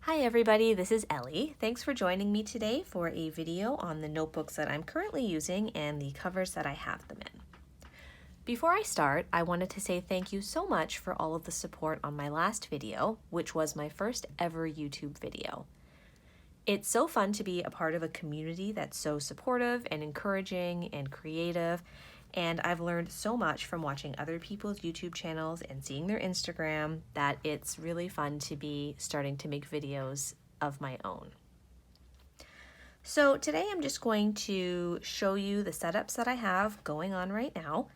Hi everybody, this is Ellie. Thanks for joining me today for a video on the notebooks that I'm currently using and the covers that I have them in. Before I start, I wanted to say thank you so much for all of the support on my last video, which was my first ever YouTube video. It's so fun to be a part of a community that's so supportive and encouraging and creative, and I've learned so much from watching other people's YouTube channels and seeing their Instagram that it's really fun to be starting to make videos of my own. So today I'm just going to show you the setups that I have going on right now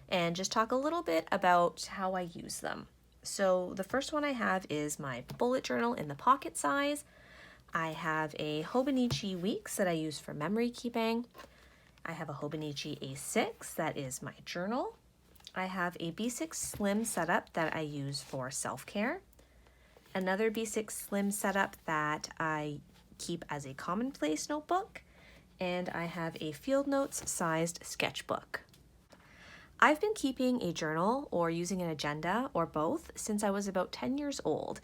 and just talk a little bit about how I use them. So the first one I have is my bullet journal in the pocket size. I have a Hobonichi Weeks that I use for memory keeping. I have a Hobonichi A6 that is my journal. I have a B6 Slim setup that I use for self-care. Another B6 Slim setup that I keep as a Commonplace notebook. And I have a Field Notes sized sketchbook. I've been keeping a journal or using an agenda or both since I was about 10 years old.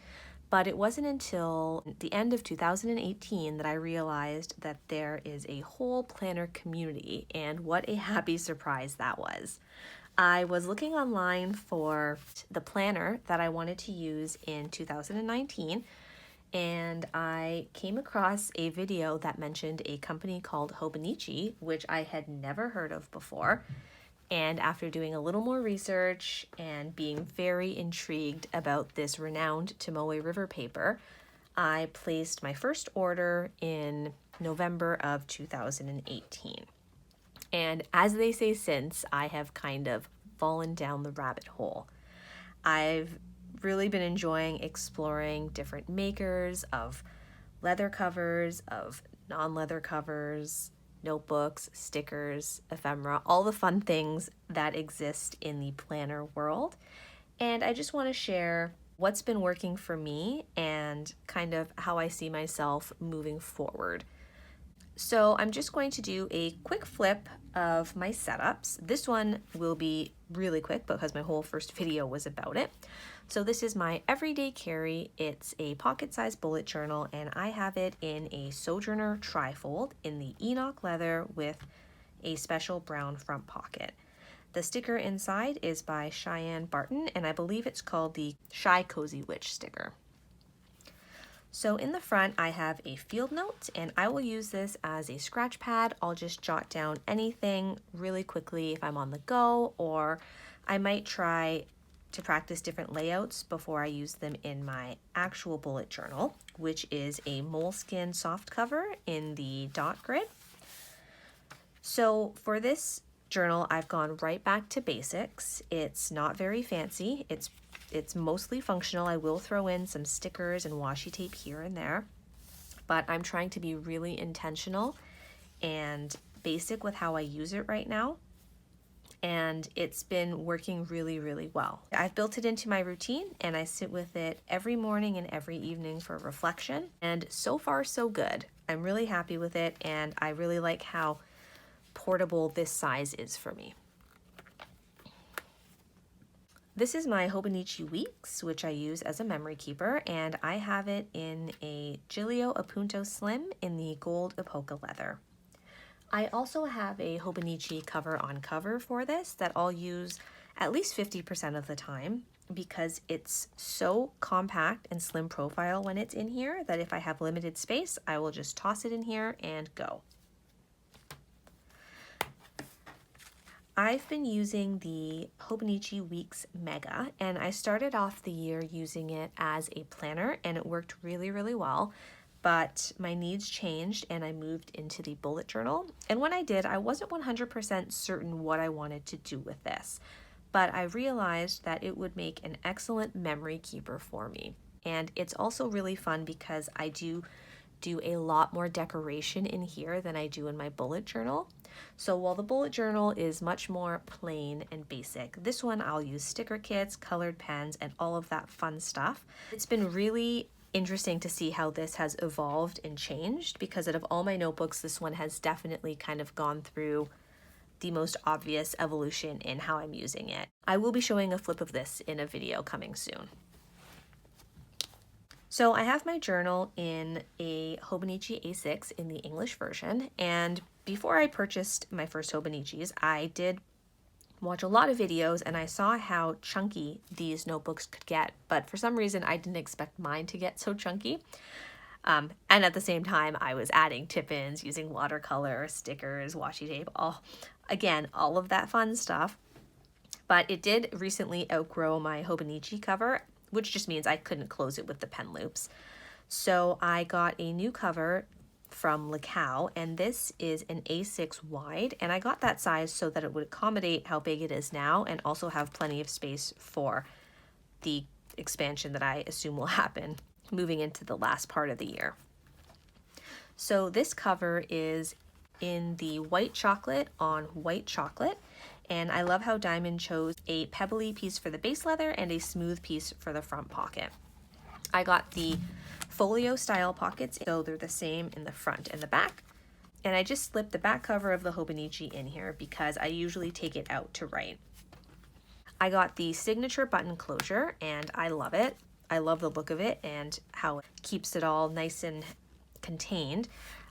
But it wasn't until the end of 2018 that I realized that there is a whole planner community, and what a happy surprise that was. I was looking online for the planner that I wanted to use in 2019, and I came across a video that mentioned a company called Hobonichi, which I had never heard of before. And after doing a little more research and being very intrigued about this renowned Tomoe River paper, I placed my first order in November of 2018. And as they say since, I have kind of fallen down the rabbit hole. I've really been enjoying exploring different makers of leather covers, of non-leather covers, notebooks, stickers, ephemera, all the fun things that exist in the planner world. And I just want to share what's been working for me and kind of how I see myself moving forward. So I'm just going to do a quick flip of my setups. This one will be really quick because my whole first video was about it. So this is my everyday carry. It's a pocket-sized bullet journal, and I have it in a Sojourner trifold in the Enoch leather with a special brown front pocket. The sticker inside is by Cheyenne Barton, and I believe it's called the Shy Cozy Witch sticker. So in the front, I have a field note, and I will use this as a scratch pad. I'll just jot down anything really quickly if I'm on the go, or I might try to practice different layouts before I use them in my actual bullet journal, which is a moleskin soft cover in the dot grid. So for this journal, I've gone right back to basics. It's not very fancy. It's mostly functional. I will throw in some stickers and washi tape here and there, but I'm trying to be really intentional and basic with how I use it right now. And it's been working really, really well. I've built it into my routine, and I sit with it every morning and every evening for reflection. And so far, so good. I'm really happy with it, and I really like how portable this size is for me. This is my Hobonichi Weeks, which I use as a memory keeper, and I have it in a Giglio Appunto Slim in the gold Epoca leather. I also have a Hobonichi cover on cover for this that I'll use at least 50% of the time because it's so compact and slim profile when it's in here that if I have limited space, I will just toss it in here and go. I've been using the Hobonichi Weeks Mega, and I started off the year using it as a planner, and it worked really, really well. But my needs changed and I moved into the bullet journal. And when I did, I wasn't 100% certain what I wanted to do with this, but I realized that it would make an excellent memory keeper for me. And it's also really fun because I do a lot more decoration in here than I do in my bullet journal. So while the bullet journal is much more plain and basic, this one I'll use sticker kits, colored pens, and all of that fun stuff. It's been really interesting to see how this has evolved and changed because out of all my notebooks, this one has definitely kind of gone through the most obvious evolution in how I'm using it. I will be showing a flip of this in a video coming soon. So I have my journal in a Hobonichi A6 in the English version, and before I purchased my first Hobonichis, I did watch a lot of videos and I saw how chunky these notebooks could get, but for some reason I didn't expect mine to get so chunky. And at the same time, I was adding tip-ins, using watercolor, stickers, washi tape, all of that fun stuff. But it did recently outgrow my Hobonichi cover, which just means I couldn't close it with the pen loops. So I got a new cover from Lacao, and this is an A6 wide, and I got that size so that it would accommodate how big it is now and also have plenty of space for the expansion that I assume will happen moving into the last part of the year. So this cover is in the white chocolate on white chocolate, and I love how Diamond chose a pebbly piece for the base leather and a smooth piece for the front pocket. I got the folio style pockets, so they're the same in the front and the back. And I just slipped the back cover of the Hobonichi in here because I usually take it out to write. I got the signature button closure and I love it. I love the look of it and how it keeps it all nice and contained.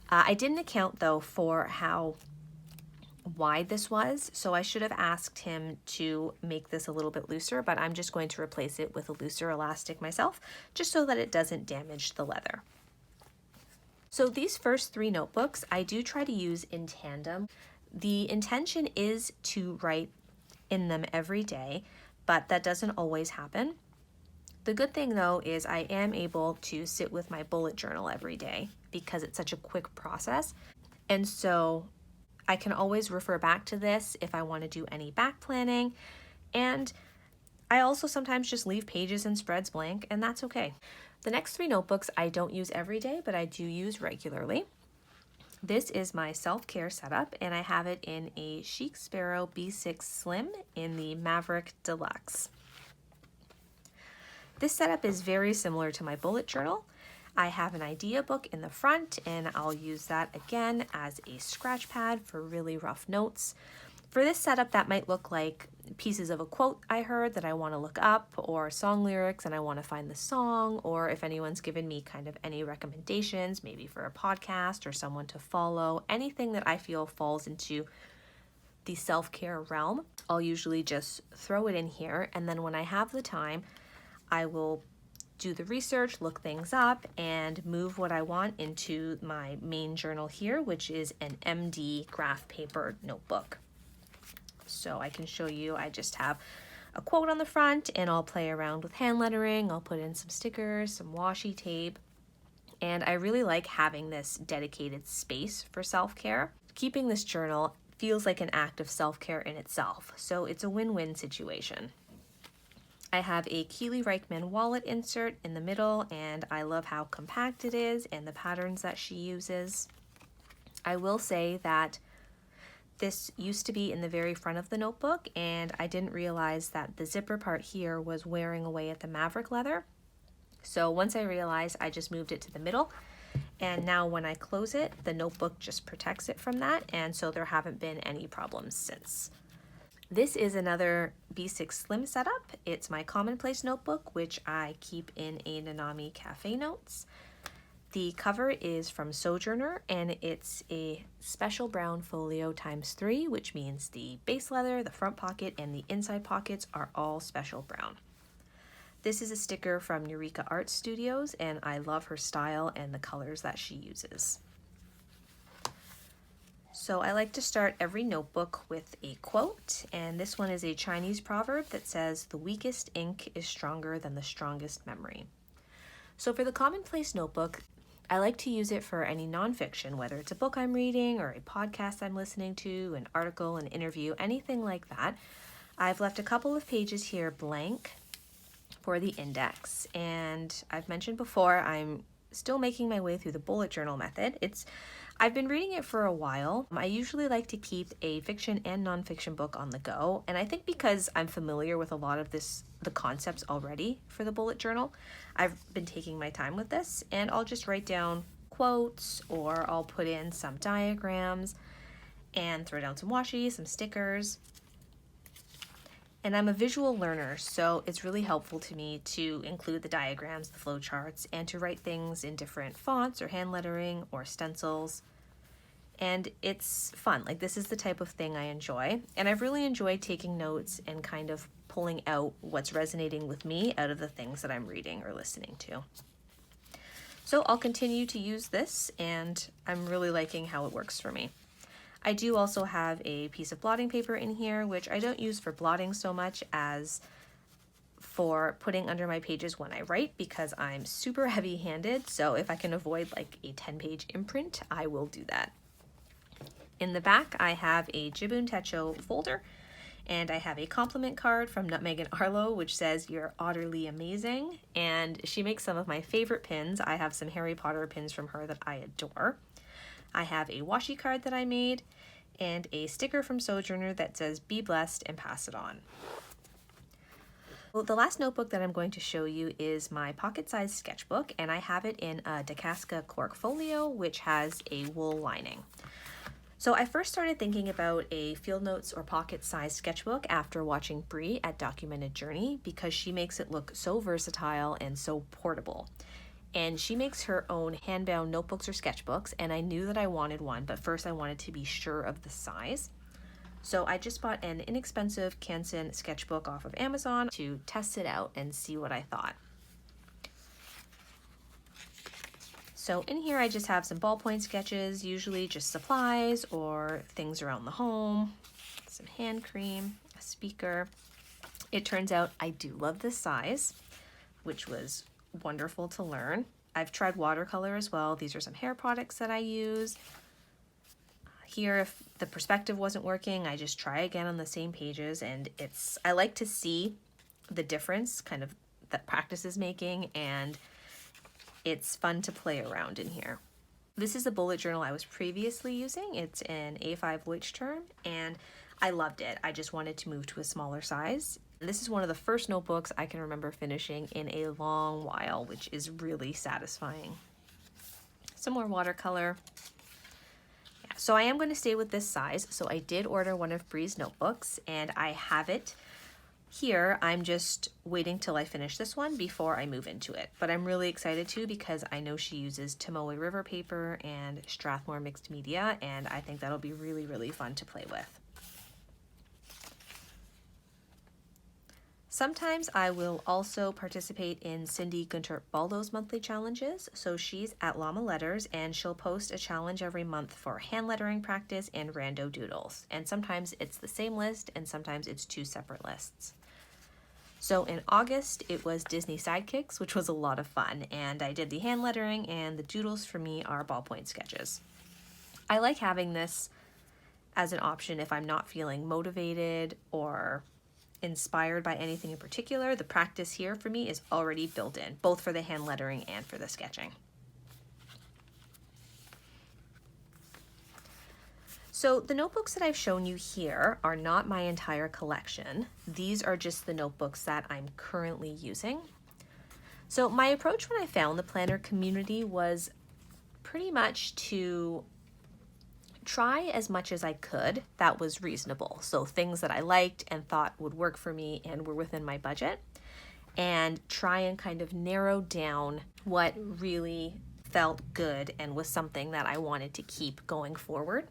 I didn't account though for how wide this was, so I should have asked him to make this a little bit looser, but I'm just going to replace it with a looser elastic myself, just so that it doesn't damage the leather. So these first 3 notebooks, I do try to use in tandem. The intention is to write in them every day, but that doesn't always happen. The good thing though is I am able to sit with my bullet journal every day because it's such a quick process. And so I can always refer back to this if I want to do any back planning. And I also sometimes just leave pages and spreads blank, and that's okay. The next 3 notebooks I don't use every day, but I do use regularly. This is my self-care setup, and I have it in a Chic Sparrow B6 Slim in the Maverick Deluxe. This setup is very similar to my bullet journal. I have an idea book in the front, and I'll use that again as a scratch pad for really rough notes. For this setup, that might look like pieces of a quote I heard that I want to look up, or song lyrics and I want to find the song, or if anyone's given me kind of any recommendations, maybe for a podcast or someone to follow, anything that I feel falls into the self-care realm, I'll usually just throw it in here, and then when I have the time, I will do the research, look things up, and move what I want into my main journal here, which is an MD graph paper notebook. So I can show you, I just have a quote on the front, and I'll play around with hand lettering. I'll put in some stickers, some washi tape, and I really like having this dedicated space for self-care. Keeping this journal feels like an act of self-care in itself, so it's a win-win situation. I have a Keely Reichman wallet insert in the middle, and I love how compact it is and the patterns that she uses. I will say that this used to be in the very front of the notebook, and I didn't realize that the zipper part here was wearing away at the Maverick leather. So once I realized, I just moved it to the middle, and now when I close it, the notebook just protects it from that, and so there haven't been any problems since. This is another B6 Slim setup. It's my Commonplace notebook, which I keep in a Nanami Cafe Notes. The cover is from Sojourner, and it's a special brown folio ×3, which means the base leather, the front pocket, and the inside pockets are all special brown. This is a sticker from Eureka Art Studios, and I love her style and the colors that she uses. So I like to start every notebook with a quote, and this one is a Chinese proverb that says, "The weakest ink is stronger than the strongest memory." So for the Commonplace notebook, I like to use it for any nonfiction, whether it's a book I'm reading or a podcast I'm listening to, an article, an interview, anything like that. I've left a couple of pages here blank for the index, and I've mentioned before I'm still making my way through the bullet journal method. I've been reading it for a while. I usually like to keep a fiction and nonfiction book on the go, and I think because I'm familiar with a lot of the concepts already for the bullet journal, I've been taking my time with this, and I'll just write down quotes, or I'll put in some diagrams and throw down some washi, some stickers. And I'm a visual learner, so it's really helpful to me to include the diagrams, the flowcharts, and to write things in different fonts or hand lettering or stencils. And it's fun. Like, this is the type of thing I enjoy. And I've really enjoyed taking notes and kind of pulling out what's resonating with me out of the things that I'm reading or listening to. So I'll continue to use this, and I'm really liking how it works for me. I do also have a piece of blotting paper in here, which I don't use for blotting so much as for putting under my pages when I write, because I'm super heavy-handed. So if I can avoid like a 10-page imprint, I will do that. In the back, I have a Jibun Techo folder, and I have a compliment card from Nutmeg and Arlo, which says, "You're utterly amazing." And she makes some of my favorite pins. I have some Harry Potter pins from her that I adore. I have a washi card that I made and a sticker from Sojourner that says, "Be blessed and pass it on." Well, the last notebook that I'm going to show you is my pocket-sized sketchbook, and I have it in a Dacasca cork folio, which has a wool lining. So I first started thinking about a field notes or pocket-sized sketchbook after watching Brie at Documented Journey, because she makes it look so versatile and so portable. And she makes her own hand-bound notebooks or sketchbooks, and I knew that I wanted one, but first I wanted to be sure of the size. So I just bought an inexpensive Canson sketchbook off of Amazon to test it out and see what I thought. So in here I just have some ballpoint sketches, usually just supplies or things around the home, some hand cream, a speaker. It turns out I do love this size, which was wonderful to learn. I've tried watercolor as well. These are some hair products that I use. Here, if the perspective wasn't working, I just try again on the same pages, and I like to see the difference kind of that practice is making, and it's fun to play around in here. This is a bullet journal I was previously using. It's an A5 Leuchtturm, and I loved it. I just wanted to move to a smaller size. This is one of the first notebooks I can remember finishing in a long while, which is really satisfying. Some more watercolor. Yeah, so I am going to stay with this size. So I did order one of Brie's notebooks, and I have it here. I'm just waiting till I finish this one before I move into it. But I'm really excited too, because I know she uses Tomoe River paper and Strathmore mixed media, and I think that'll be really, really fun to play with. Sometimes I will also participate in Cindy Guentert-Baldo's monthly challenges. So she's at Llama Letters, and she'll post a challenge every month for hand lettering practice and rando doodles. And sometimes it's the same list, and sometimes it's two separate lists. So in August, it was Disney Sidekicks, which was a lot of fun. And I did the hand lettering, and the doodles for me are ballpoint sketches. I like having this as an option if I'm not feeling motivated or inspired by anything in particular. The practice here for me is already built in, both for the hand lettering and for the sketching. So the notebooks that I've shown you here are not my entire collection. These are just the notebooks that I'm currently using. So my approach when I found the planner community was pretty much to try as much as I could that was reasonable. So things that I liked and thought would work for me and were within my budget, and try and kind of narrow down what really felt good and was something that I wanted to keep going forward.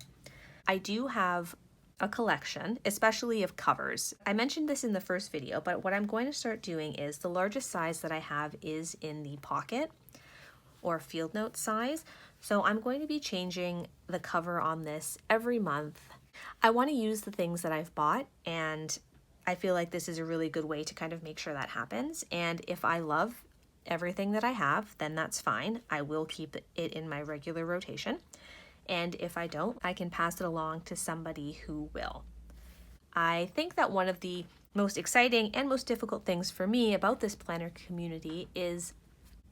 I do have a collection, especially of covers. I mentioned this in the first video, but what I'm going to start doing is the largest size that I have is in the pocket or field note size. So I'm going to be changing the cover on this every month. I want to use the things that I've bought, and I feel like this is a really good way to kind of make sure that happens. And if I love everything that I have, then that's fine. I will keep it in my regular rotation. And if I don't, I can pass it along to somebody who will. I think that one of the most exciting and most difficult things for me about this planner community is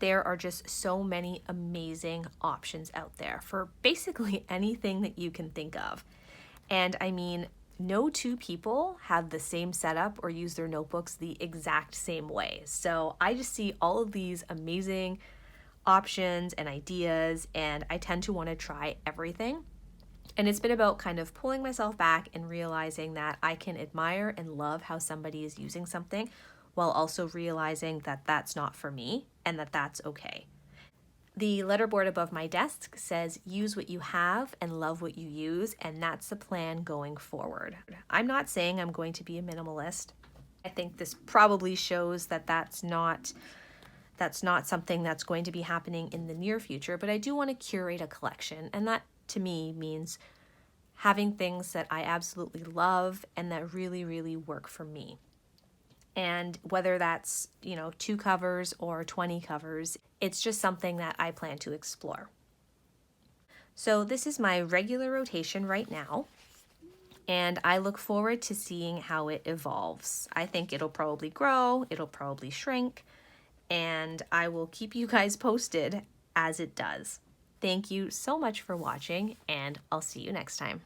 there are just so many amazing options out there for basically anything that you can think of. And I mean, no two people have the same setup or use their notebooks the exact same way. So I just see all of these amazing options and ideas, and I tend to want to try everything. And it's been about kind of pulling myself back and realizing that I can admire and love how somebody is using something while also realizing that that's not for me and that that's okay. The letterboard above my desk says, use what you have and love what you use, and that's the plan going forward. I'm not saying I'm going to be a minimalist. I think this probably shows that that's not something that's going to be happening in the near future, but I do want to curate a collection, and that to me means having things that I absolutely love and that really, really work for me. And whether that's, 2 covers or 20 covers, it's just something that I plan to explore. So this is my regular rotation right now, and I look forward to seeing how it evolves. I think it'll probably grow, it'll probably shrink, and I will keep you guys posted as it does. Thank you so much for watching, and I'll see you next time.